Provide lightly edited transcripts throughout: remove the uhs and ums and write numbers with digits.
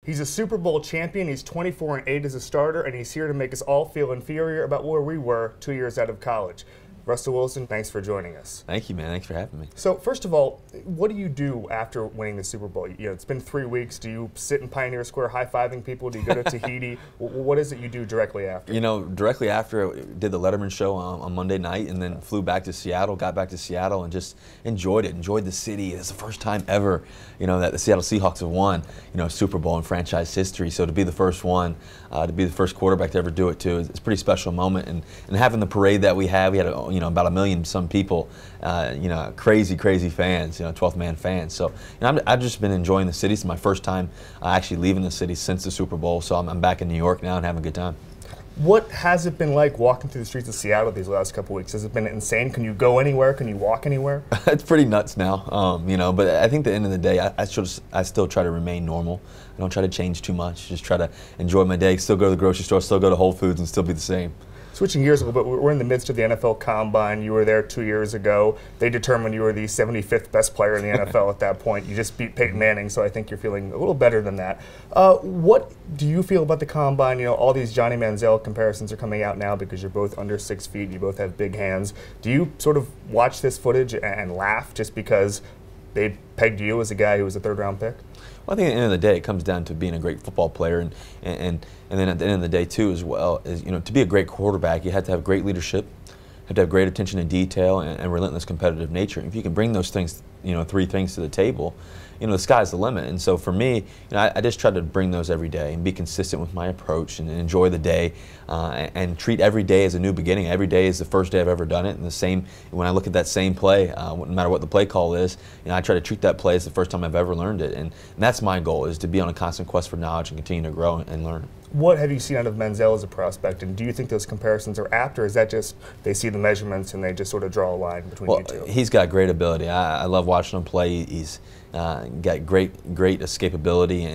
He's a Super Bowl champion, he's 24-8 as a starter, and he's here to make us all feel inferior about where we were 2 years out of college. Russell Wilson, thanks for joining us. Thank you, man. Thanks for having me. So, first of all, what do you do after winning the Super Bowl? You know, it's been 3 weeks. Do you sit in Pioneer Square high-fiving people? Do you go to Tahiti? What is it you do directly after? You know, directly after, I did the Letterman show on Monday night and then flew back to Seattle, got back to Seattle and just enjoyed it, enjoyed the city. It's the first time ever, you know, that the Seattle Seahawks have won, you know, a Super Bowl in franchise history. So to be the first one, to be the first quarterback to ever do it too, it's a pretty special moment. And having the parade that we had, about 1 million some people, crazy fans, 12th man fans. So I've just been enjoying the city. It's my first time actually leaving the city since the Super Bowl. So I'm back in New York now and having a good time. What has it been like walking through the streets of Seattle these last couple weeks? Has it been insane? Can you go anywhere? Can you walk anywhere? It's pretty nuts now, but I think at the end of the day, I still try to remain normal. I don't try to change too much. Just try to enjoy my day, still go to the grocery store, still go to Whole Foods, and still be the same. Switching gears a little bit, we're in the midst of the NFL Combine. You were there 2 years ago. They determined you were the 75th best player in the NFL at that point. You just beat Peyton Manning, so I think you're feeling a little better than that. What do you feel about the Combine? You know, all these Johnny Manziel comparisons are coming out now because you're both under 6 feet, you both have big hands. Do you sort of watch this footage and laugh just because they pegged you as a guy who was a third-round pick? Well, I think at the end of the day, it comes down to being a great football player, and then at the end of the day, too, as well, is to be a great quarterback, you have to have great leadership, have to have great attention to detail, and relentless competitive nature. And if you can bring those things, 3 things to the table, the sky's the limit. And so for me, I just try to bring those every day and be consistent with my approach and enjoy the day and treat every day as a new beginning. Every day is the first day I've ever done it. And the same, when I look at that same play, no matter what the play call is, I try to treat that play as the first time I've ever learned it. And that's my goal, is to be on a constant quest for knowledge and continue to grow and learn. What have you seen out of Manziel as a prospect, and do you think those comparisons are apt, or is that just they see the measurements and they just sort of draw a line between you two? He's got great ability. I love watching him play. He's got great escapability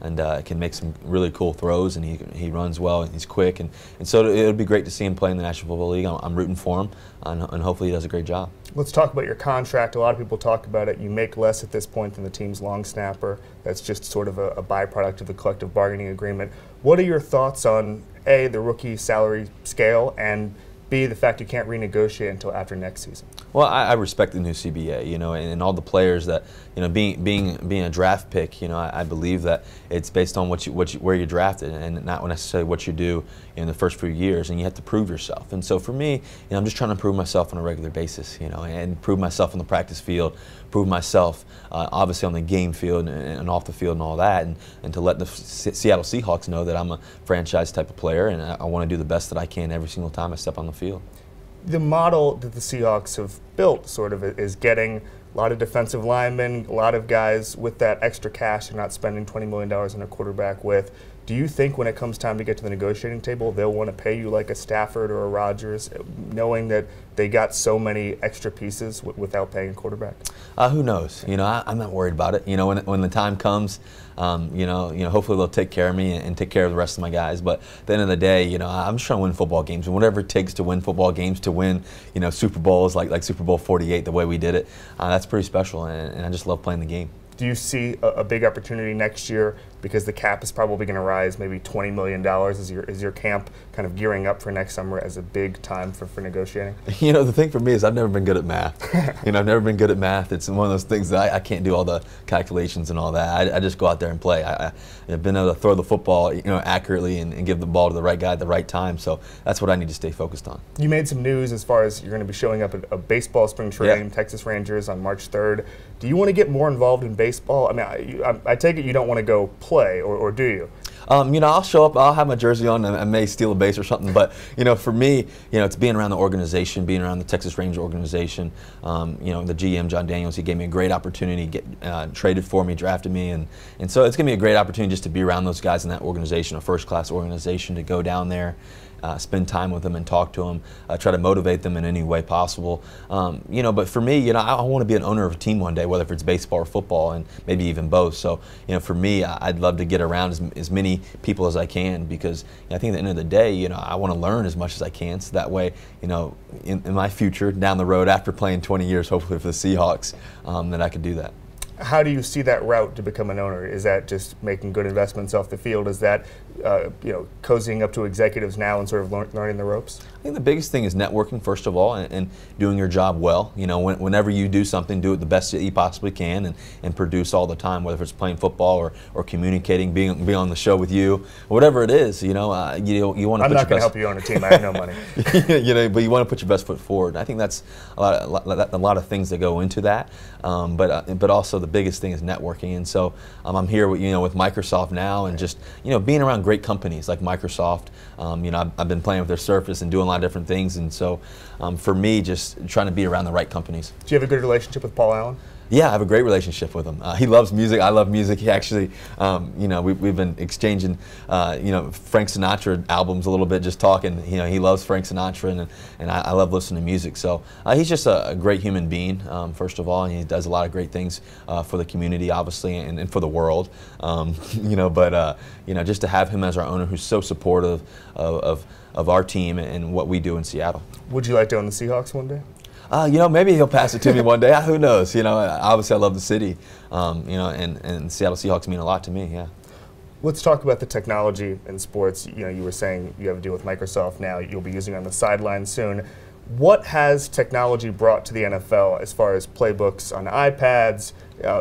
and can make some really cool throws, and he runs well and he's quick, and so it would be great to see him play in the National Football League. I'm rooting for him, and hopefully he does a great job. Let's talk about your contract. A lot of people talk about it. You make less at this point than the team's long snapper. That's just sort of a byproduct of the collective bargaining agreement. What are your thoughts on A, the rookie salary scale, and B, the fact you can't renegotiate until after next season? Well, I respect the new CBA, and all the players that, being a draft pick, I believe that it's based on where you're drafted and not necessarily what you do in the first few years, and you have to prove yourself. And so for me, I'm just trying to prove myself on a regular basis, and prove myself on the practice field, prove myself obviously on the game field and off the field and all that, and to let the Seattle Seahawks know that I'm a franchise type of player, and I want to do the best that I can every single time I step on the field. The model that the Seahawks have built sort of is getting a lot of defensive linemen, a lot of guys with that extra cash they're not spending $20 million on a quarterback with. Do you think when it comes time to get to the negotiating table, they'll want to pay you like a Stafford or a Rodgers, knowing that they got so many extra pieces without paying a quarterback? Who knows? I'm not worried about it. When the time comes, hopefully they'll take care of me and take care of the rest of my guys. But at the end of the day, I'm just trying to win football games, and whatever it takes to win football games, to win, Super Bowls like Super Bowl XLVIII, the way we did it, that's pretty special, and I just love playing the game. Do you see a big opportunity next year, because the cap is probably going to rise maybe $20 million? Is your camp kind of gearing up for next summer as a big time for negotiating? The thing for me is I've never been good at math. I've never been good at math. It's one of those things that I can't do all the calculations and all that. I just go out there and play. I've been able to throw the football accurately and give the ball to the right guy at the right time. So that's what I need to stay focused on. You made some news as far as you're going to be showing up at a baseball spring training, Texas Rangers, on March 3rd. Do you want to get more involved in baseball? I mean, I take it you don't want to go play, or do you? I'll show up, I'll have my jersey on, and I may steal a base or something, but, for me, it's being around the organization, being around the Texas Rangers organization. The GM, John Daniels, he gave me a great opportunity, traded for me, drafted me, and so it's going to be a great opportunity just to be around those guys in that organization, a first-class organization, to go down there, spend time with them and talk to them, try to motivate them in any way possible. But for me, I want to be an owner of a team one day, whether it's baseball or football, and maybe even both. So, for me, I'd love to get around as many people as I can, because I think at the end of the day, I want to learn as much as I can, so that way, in my future, down the road, after playing 20 years, hopefully for the Seahawks, that I could do that. How do you see that route to become an owner? Is that just making good investments off the field? Is that cozying up to executives now and sort of learning the ropes? I think the biggest thing is networking, first of all, and doing your job well. Whenever you do something, do it the best that you possibly can, and produce all the time, whether it's playing football or communicating, being on the show with you, whatever it is. You want to. I'm not going to help you own a team. I have no money. But you want to put your best foot forward. I think that's a lot of things that go into that. But also the biggest thing is networking. And so I'm here with Microsoft now, and just being around great companies like Microsoft. I've been playing with their Surface and doing a lot of different things, and so for me, just trying to be around the right companies. Do you have a good relationship with Paul Allen? Yeah, I have a great relationship with him. He loves music. I love music. He actually, we've been exchanging, Frank Sinatra albums a little bit, just talking. He loves Frank Sinatra, and I love listening to music. So he's just a great human being, first of all, and he does a lot of great things for the community, obviously, and for the world. Just to have him as our owner, who's so supportive of our team and what we do in Seattle. Would you like to own the Seahawks one day? Maybe he'll pass it to me one day. Who knows? Obviously I love the city, and the Seattle Seahawks mean a lot to me. Yeah. Let's talk about the technology in sports. You were saying you have a deal with Microsoft now. You'll be using it on the sideline soon. What has technology brought to the NFL as far as playbooks on iPads,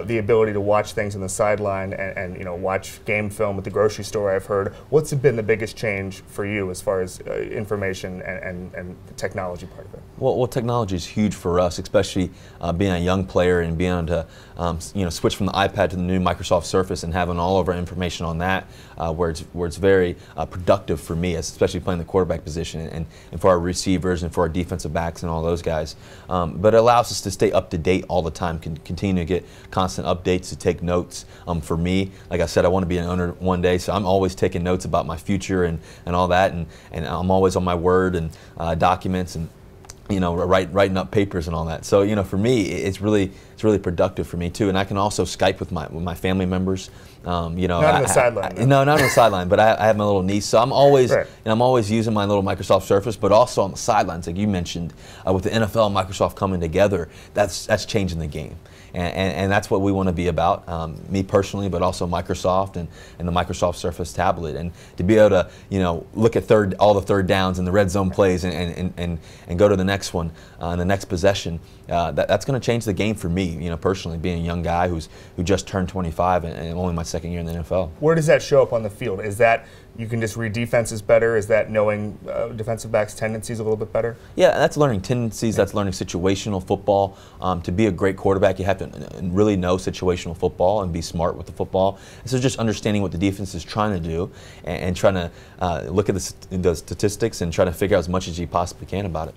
the ability to watch things on the sideline and watch game film at the grocery store, I've heard. What's been the biggest change for you as far as information and the technology part of it? Well, technology is huge for us, especially being a young player and being able to switch from the iPad to the new Microsoft Surface and having all of our information on that, where it's very productive for me, especially playing the quarterback position and for our receivers and for our defensive backs and all those guys. But it allows us to stay up to date all the time, continue to get constant updates, to take notes. For me, like I said, I want to be an owner one day, so I'm always taking notes about my future and all that, and I'm always on my word and documents and writing up papers and all that. So for me, it's really productive for me too. And I can also Skype with my family members. Not on the sideline. No, not on the sideline. But I have my little niece, so I'm always I'm always using my little Microsoft Surface, but also on the sidelines, like you mentioned, with the NFL and Microsoft coming together. That's changing the game. And that's what we want to be about, me personally, but also Microsoft and the Microsoft Surface tablet, and to be able to look at all the third downs and the red zone plays and go to the next one, the next possession. That's going to change the game for me, personally, being a young guy who just turned 25 and only my second year in the NFL. Where does that show up on the field? Is that you can just read defenses better? Is that knowing defensive backs' tendencies a little bit better? Yeah, that's learning tendencies. That's learning situational football. To be a great quarterback, you have to really know situational football and be smart with the football. And so just understanding what the defense is trying to do and trying to look at the statistics and try to figure out as much as you possibly can about it.